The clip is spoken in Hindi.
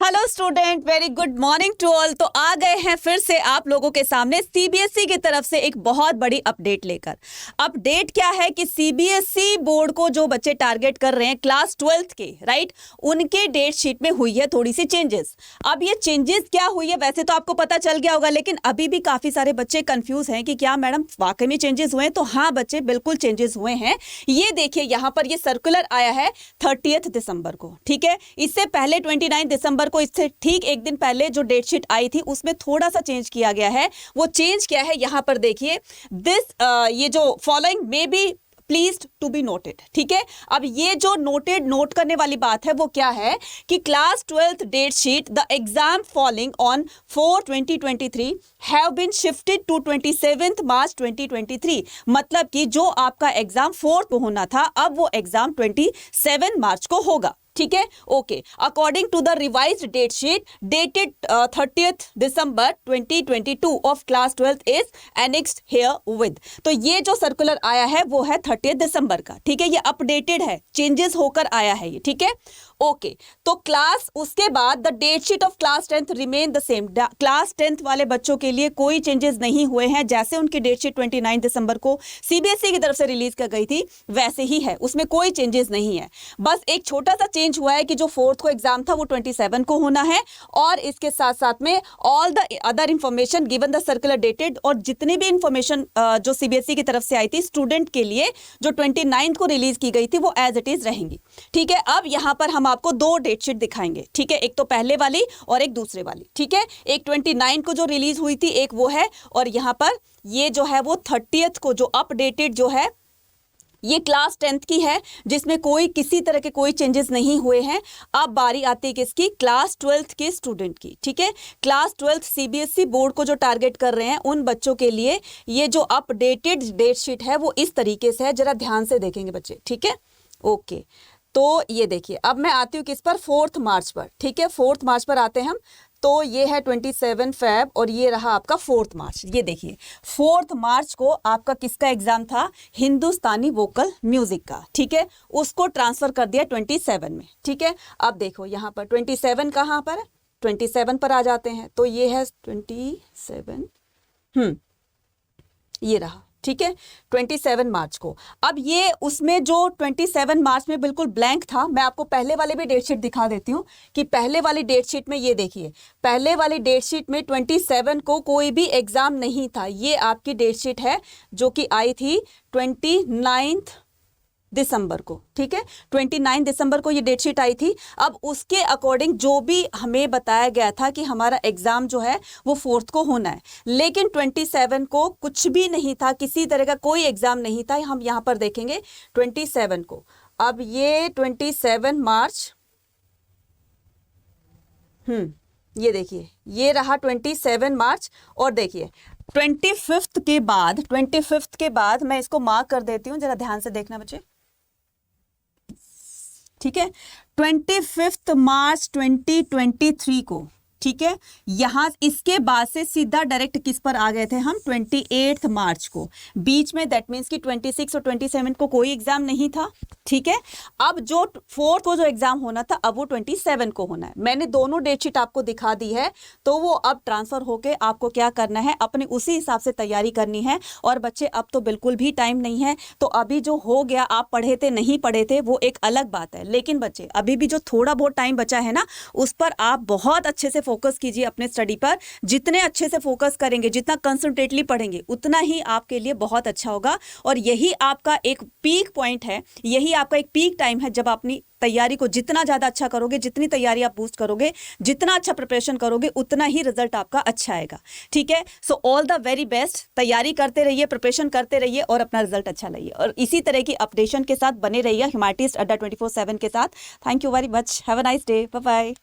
Hello student, very good morning to all. तो आ गए हैं फिर से आप लोगों के सामने सीबीएसई की तरफ से एक बहुत बड़ी अपडेट लेकर। अपडेट क्या है कि सीबीएसई बोर्ड को जो बच्चे टारगेट कर रहे हैं क्लास 12th के, राइट, उनके डेट शीट में हुई है थोड़ी सी चेंजेस। अब ये चेंजेस क्या हुई है वैसे तो आपको पता चल गया होगा, लेकिन अभी भी काफी सारे बच्चे कंफ्यूज हैं कि क्या मैडम वाकई में चेंजेस हुए हैं। तो हाँ बच्चे, बिल्कुल चेंजेस हुए हैं। ये देखिए यहाँ पर ये सर्कुलर आया है 30 दिसंबर को, ठीक है। इससे पहले 29 दिसंबर को, इससे ठीक एक दिन पहले जो डेट शीट आई थी उसमें थोड़ा सा चेंज किया गया है। वो चेंज क्या है यहां पर देखिए, ये जो following may be please to be noted, ठीक है। अब ये जो नोट करने वाली बात है वो क्या है कि class 12th date sheet the exam following on 4/2023 have been shifted to 27 March 2023। मतलब कि जो आपका एग्जाम 4 को होना था, अब वो एग्जाम 27 मार्च को होगा, ठीक है। Okay, according to the revised date sheet dated 30th December 2022 of class 12th is annexed herewith. तो ये जो सर्कुलर आया है वो है 30 दिसंबर का, ठीक है। ये अपडेटेड है, चेंजेस होकर आया है ये, ठीक है। ओके, तो क्लास उसके बाद the date sheet of class 10th remain the same. Class 10th वाले बच्चों के लिए कोई चेंजेस नहीं हुए हैं, जैसे उनकी डेट शीट 29 दिसंबर को सीबीएसई की तरफ से रिलीज कर गई थी वैसे ही है, उसमें कोई चेंजेस नहीं है। बस एक छोटा सा चेंज हुआ है कि जो 4th को एग्जाम था वो 27 को होना है, और इसके साथ साथ में all the other information given the circular dated, और जितनी भी इंफॉर्मेशन जो सीबीएसई की तरफ से आई थी स्टूडेंट के लिए जो 29 को रिलीज की गई थी वो एज इट इज रहेंगी, ठीक है। अब यहां पर हम आपको दो डेट शीट दिखाएंगे, ठीक है। एक तो पहले वाली और एक दूसरे वाली, ठीक है। एक 29 को जो रिलीज हुई थी एक वो है, और यहां पर ये जो है वो 30th को जो अपडेटेड जो है ये क्लास 10th की है, जिसमें कोई किसी तरह के कोई चेंजेस नहीं हुए हैं। अब बारी आती है किसकी? क्लास 12th के स्टूडेंट की, ठीक है। क्लास 12th सीबीएसई बोर्ड को जो टारगेट कर रहे हैं उन बच्चों के लिए ये जो अपडेटेड डेट शीट है वो इस तरीके से है, जरा ध्यान से देखेंगे बच्चे, ठीक है। ओके, तो ये देखिए, अब मैं आती हूँ किस पर? 4 मार्च पर, ठीक है। 4 मार्च पर आते हैं हम। तो ये है 27 फेब और ये रहा आपका 4 मार्च। ये देखिए 4 मार्च को आपका किसका एग्जाम था? हिंदुस्तानी वोकल म्यूजिक का, ठीक है। उसको ट्रांसफर कर दिया 27 में, ठीक है। अब देखो यहाँ पर 27 कहाँ पर है? 27 पर आ जाते हैं, तो ये है 27, ये रहा, ठीक है, 27 मार्च को। अब ये उसमें जो 27 मार्च में बिल्कुल ब्लैंक था, मैं आपको पहले वाले भी डेट शीट दिखा देती हूँ कि पहले वाली डेट शीट में ये देखिए, पहले वाली डेट शीट में 27 को कोई भी एग्जाम नहीं था। ये आपकी डेट शीट है जो कि आई थी 29 दिसंबर को, ठीक है। 29 दिसंबर को ये डेट शीट आई थी। अब उसके अकॉर्डिंग जो भी हमें बताया गया था कि हमारा एग्जाम जो है वो 4th को होना है, लेकिन 27 को कुछ भी नहीं था, किसी तरह का कोई एग्जाम नहीं था। हम यहां पर देखेंगे 27 को। अब ये 27 मार्च, ये देखिए ये रहा 27 मार्च, और देखिए 25th के बाद मैं इसको मार्क कर देती हूँ, जरा ध्यान से देखना बच्चे, ठीक है। 25 मार्च 2023 को, ठीक है। यहां इसके बाद से सीधा डायरेक्ट किस पर आ गए थे हम? 28 मार्च को। बीच में दैट मीन्स कि 26 और 27 को कोई एग्जाम नहीं था, ठीक है। अब जो 4th को जो एग्जाम होना था अब वो 27 को होना है। मैंने दोनों डेट शीट आपको दिखा दी है, तो वो अब ट्रांसफर होके आपको क्या करना है? अपने उसी हिसाब से तैयारी करनी है। और बच्चे अब तो बिल्कुल भी टाइम नहीं है, तो अभी जो हो गया, आप पढ़े थे नहीं पढ़े थे वो एक अलग बात है, लेकिन बच्चे अभी भी जो थोड़ा बहुत टाइम बचा है ना, उस पर आप बहुत अच्छे से फोकस कीजिए अपने स्टडी पर। जितने अच्छे से फोकस करेंगे, जितना कंसंट्रेटली पढ़ेंगे, उतना ही आपके लिए बहुत अच्छा होगा। और यही आपका एक पीक पॉइंट है, यही आपका एक पीक टाइम है जब अपनी तैयारी को जितना ज्यादा अच्छा करोगे, जितनी तैयारी आप बूस्ट करोगे, जितना अच्छा प्रिपरेशन करोगे, उतना ही रिजल्ट आपका अच्छा आएगा, ठीक है। So all the very best. तैयारी करते रहिए, प्रिपरेशन करते रहिए और अपना रिजल्ट अच्छा लाइए, और इसी तरह की अपडेशन के साथ बने रहिए ह्यूमैनिटीज अड्डा 24/7 के साथ। Thank you very much, have a nice day, bye bye.